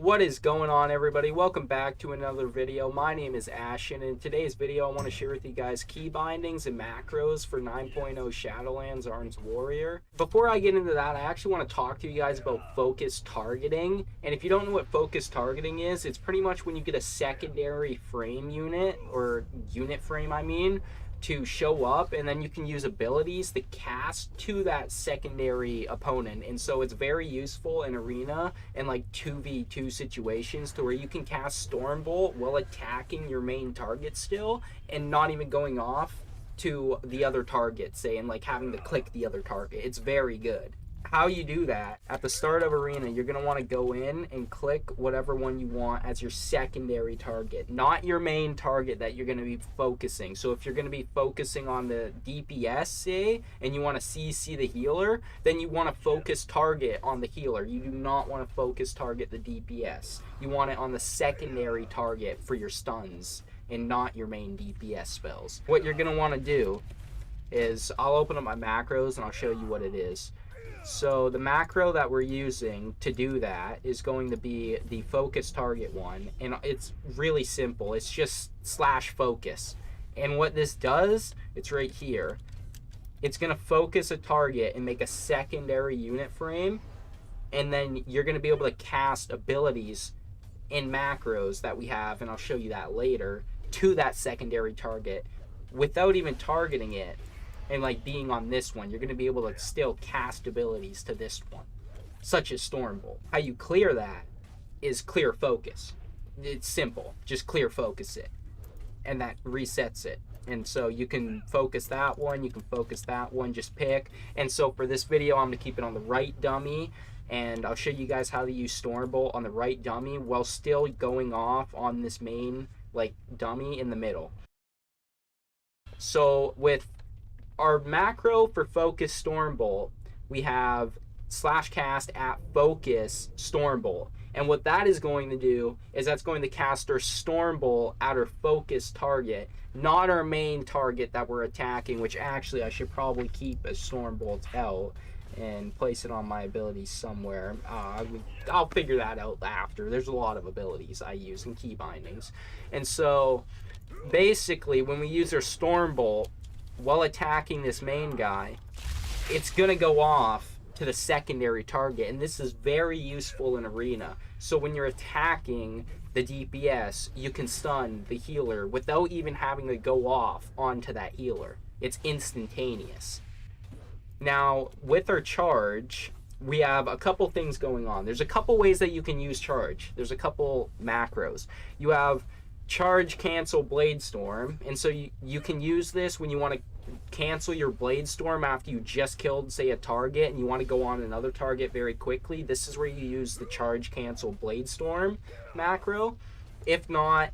What is going on, everybody? Welcome back to another video. My name is Ash, and in today's video I want to share with you guys key bindings and macros for 9.0 Shadowlands Arms Warrior. Before I get into that, I actually want to talk to you guys about focus targeting. And if you don't know what focus targeting is, it's pretty much when you get a secondary frame unit, or unit frame I mean, to show up, and then you can use abilities to cast to that secondary opponent. And so it's very useful in arena and like 2v2 situations to where you can cast Stormbolt while attacking your main target still and not even going off to the other target, say, and like having to click the other target. It's very good. How you do that, at the start of arena, you're going to want to go in and click whatever one you want as your secondary target, not your main target that you're going to be focusing. So if you're going to be focusing on the DPS, say, and you want to CC the healer, then you want to focus target on the healer. You do not want to focus target the DPS. You want it on the secondary target for your stuns and not your main DPS spells. What you're going to want to do is, I'll open up my macros and I'll show you what it is. So the macro that we're using to do that is going to be the focus target one, and it's really simple. It's just /focus, and what this does, it's right here. It's going to focus a target and make a secondary unit frame, and then you're going to be able to cast abilities in macros that we have, and I'll show you that later, to that secondary target without even targeting it. And like being on this one, you're going to be able to still cast abilities to this one, such as Stormbolt. How you clear that is clear focus. It's simple. Just clear focus it, and that resets it. And so you can focus that one, you can focus that one, just pick. And so for this video, I'm going to keep it on the right dummy, and I'll show you guys how to use Stormbolt on the right dummy while still going off on this main like dummy in the middle. So with our macro for focus Stormbolt, we have /cast at focus Stormbolt. And what that is going to do is that's going to cast our Stormbolt at our focus target, not our main target that we're attacking, which actually I should probably keep a Stormbolt out and place it on my abilities somewhere. I'll figure that out after. There's a lot of abilities I use in key bindings. And so basically when we use our Stormbolt while attacking this main guy, it's going to go off to the secondary target, and this is very useful in arena. So when you're attacking the DPS, you can stun the healer without even having to go off onto that healer. It's instantaneous. Now with our charge, we have a couple things going on. There's a couple ways that you can use charge. There's a couple macros. You have charge, cancel, Bladestorm, and so you can use this when you want to cancel your Bladestorm after you just killed, say, a target and you want to go on another target very quickly. This is where you use the charge, cancel, Bladestorm macro. If not,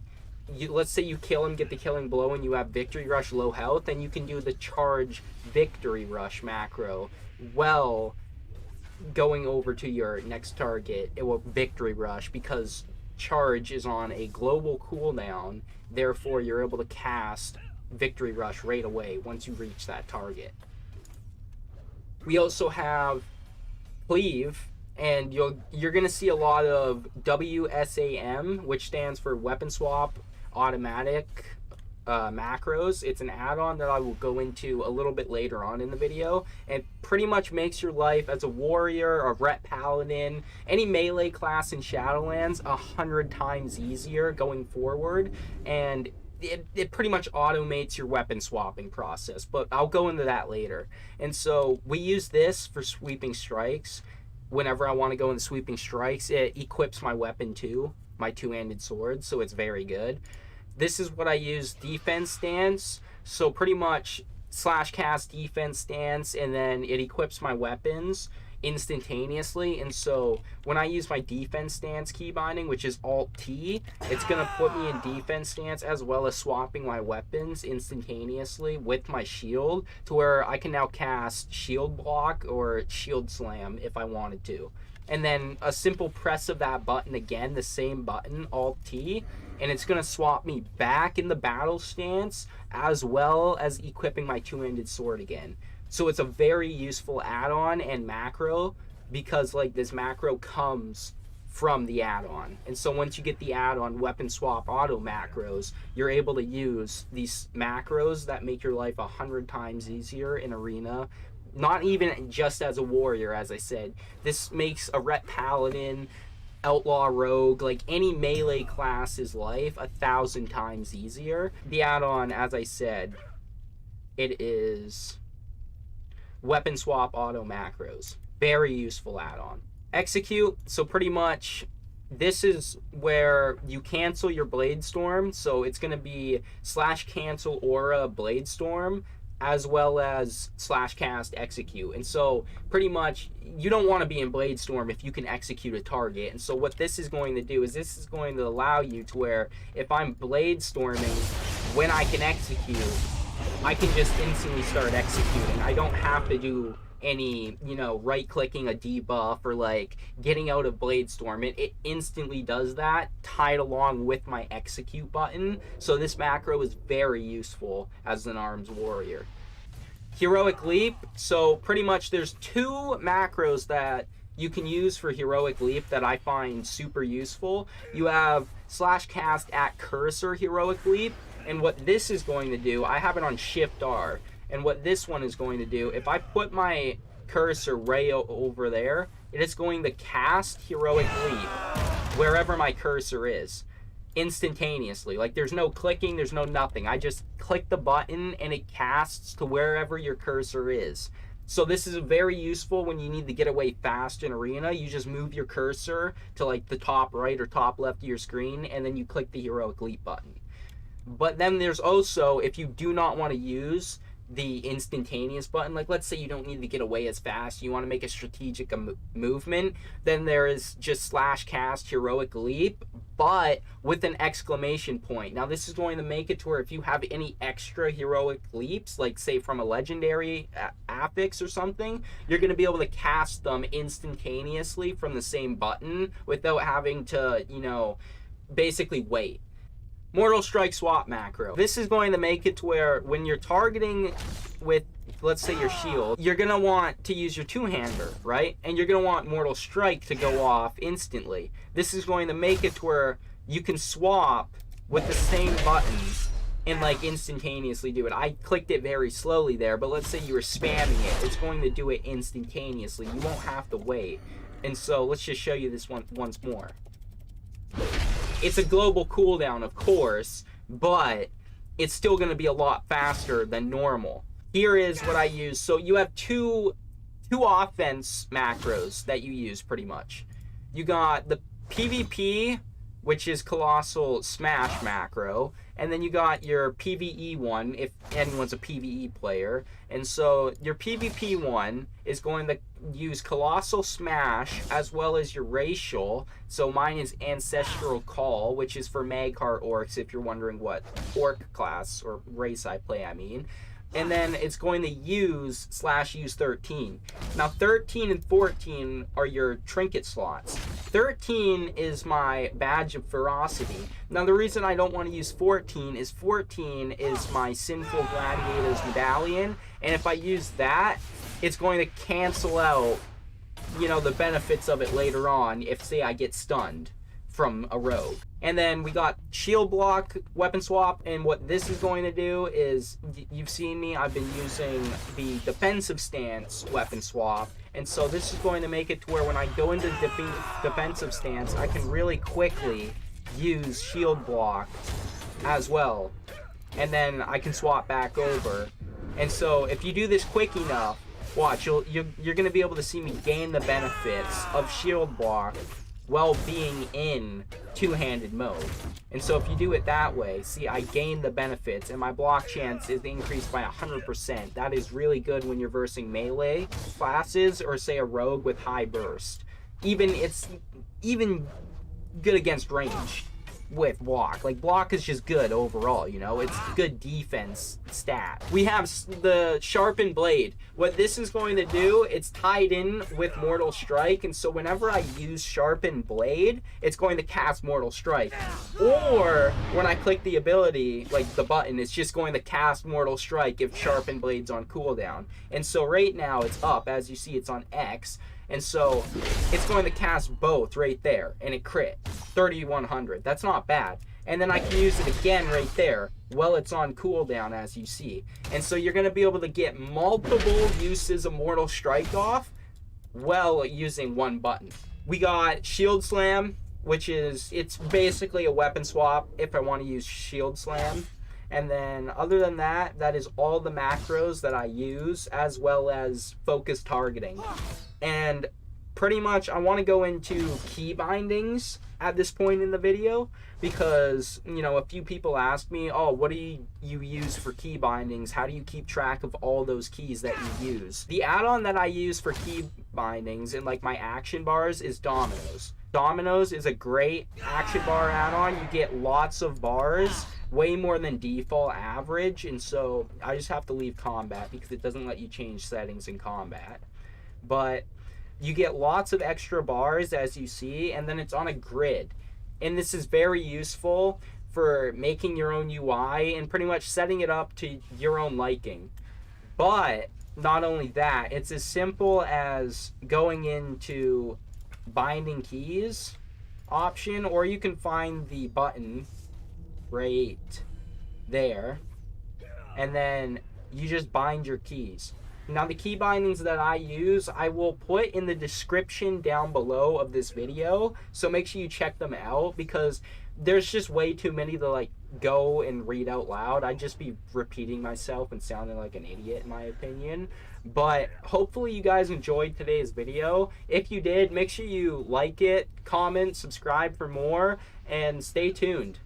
let's say you kill him, get the killing blow, and you have victory rush low health, then you can do the charge victory rush macro well going over to your next target. It will victory rush because charge is on a global cooldown, therefore you're able to cast victory rush right away once you reach that target. We also have cleave, and you're gonna see a lot of WSAM, which stands for weapon swap automatic macros. It's an add-on that I will go into a little bit later on in the video, and pretty much makes your life as a warrior, a rep paladin, any melee class in Shadowlands 100 times easier going forward, and it pretty much automates your weapon swapping process, but I'll go into that later. And so we use this for sweeping strikes. Whenever I want to go into sweeping strikes, it equips my weapon too, my two-handed sword, so it's very good. This is what I use defense stance, so pretty much /cast defense stance, and then it equips my weapons instantaneously. And so when I use my defense stance key binding, which is Alt-T, it's going to put me in defense stance as well as swapping my weapons instantaneously with my shield, to where I can now cast shield block or shield slam if I wanted to. And then a simple press of that button again, the same button, Alt-T, and it's going to swap me back in the battle stance as well as equipping my two-handed sword again. So it's a very useful add-on and macro, because like this macro comes from the add-on. And so once you get the add-on weapon swap auto macros, you're able to use these macros that make your life 100 times easier in arena. Not even just as a warrior, as I said. This makes a rep paladin, outlaw, rogue, like any melee class's life 1,000 times easier. The add-on, as I said, it is weapon swap auto macros. Very useful add-on. Execute, so pretty much this is where you cancel your Bladestorm. So it's going to be /cancelaura Bladestorm, as well as /cast execute. And so pretty much you don't want to be in Bladestorm if you can execute a target. And so what this is going to do is this is going to allow you to where if I'm Bladestorming, when I can execute, I can just instantly start executing. I don't have to do any, you know, right clicking a debuff or like getting out of Bladestorm. It instantly does that, tied along with my execute button. So this macro is very useful as an arms warrior. Heroic leap, so pretty much there's 2 macros that you can use for heroic leap that I find super useful. You have /cast at cursor heroic leap, and what this is going to do, I have it on Shift R. And what this one is going to do, if I put my cursor right over there, it is going to cast heroic leap wherever my cursor is instantaneously. Like there's no clicking, there's no nothing. I just click the button and it casts to wherever your cursor is. So this is very useful when you need to get away fast in arena. You just move your cursor to like the top right or top left of your screen, and then you click the heroic leap button. But then there's also, if you do not want to use the instantaneous button, like let's say you don't need to get away as fast, you want to make a strategic movement, then there is just /cast heroic leap, but with an exclamation point. Now this is going to make it to where if you have any extra heroic leaps, like say from a legendary affix or something, you're going to be able to cast them instantaneously from the same button without having to, you know, basically wait. Mortal Strike swap macro. This is going to make it to where when you're targeting with, let's say, your shield, you're going to want to use your two-hander, right? And you're going to want Mortal Strike to go off instantly. This is going to make it to where you can swap with the same buttons and like instantaneously do it. I clicked it very slowly there, but let's say you were spamming it. It's going to do it instantaneously. You won't have to wait. And so let's just show you this one once more. It's a global cooldown, of course, but it's still going to be a lot faster than normal. Here is what I use. So you have two offense macros that you use pretty much. You got the PvP, which is Colossal Smash macro, and then you got your PvE one, if anyone's a PvE player. And so your PvP one is going to use Colossal Smash as well as your racial. So mine is Ancestral Call, which is for Magheart Orcs, if you're wondering what orc class or race I play, I mean. And then it's going to use /use 13. Now 13 and 14 are your trinket slots. 13 is my badge of ferocity. Now the reason I don't want to use 14 is my Sinful Gladiator's medallion, and if I use that, it's going to cancel out, you know, the benefits of it later on if, say, I get stunned from a rogue. And then we got shield block, weapon swap, and what this is going to do is, you've seen me, I've been using the defensive stance weapon swap, and so this is going to make it to where when I go into defensive stance, I can really quickly use shield block as well, and then I can swap back over. And so if you do this quick enough, watch, you're going to be able to see me gain the benefits of shield block while being in two-handed mode. And so if you do it that way, see, I gain the benefits and my block chance is increased by 100%. That is really good when you're versing melee classes or say a rogue with high burst. It's even good against range with block. Like, block is just good overall, you know? It's good defense stat. We have the Sharpened Blade. What this is going to do, it's tied in with Mortal Strike, and so whenever I use Sharpened Blade, it's going to cast Mortal Strike. Or when I click the ability, like the button, it's just going to cast Mortal Strike if Sharpened Blade's on cooldown. And so right now it's up, as you see, it's on X. And so it's going to cast both right there, and it crit 3100. That's not bad. And then I can use it again right there while it's on cooldown, as you see. And so you're going to be able to get multiple uses of Mortal Strike off while using one button. We got Shield Slam, which is, it's basically a weapon swap if I want to use Shield Slam. And then other than that, that is all the macros that I use, as well as focus targeting. And pretty much I want to go into KeyBindings at this point in the video, because, you know, a few people ask me, oh, what do you use for KeyBindings? How do you keep track of all those keys that you use? The add-on that I use for KeyBindings in like my action bars is Dominos. Dominos is a great action bar add-on. You get lots of bars, way more than default average, and so I just have to leave combat because it doesn't let you change settings in combat. But you get lots of extra bars, as you see, and then it's on a grid. And this is very useful for making your own UI and pretty much setting it up to your own liking. But not only that, it's as simple as going into binding keys option, or you can find the button right there, and then you just bind your keys. Now the key bindings that I use, I will put in the description down below of this video, so make sure you check them out, because there's just way too many to like go and read out loud. I'd just be repeating myself and sounding like an idiot in my opinion. But hopefully you guys enjoyed today's video. If you did, make sure you like it, comment, subscribe for more, and stay tuned.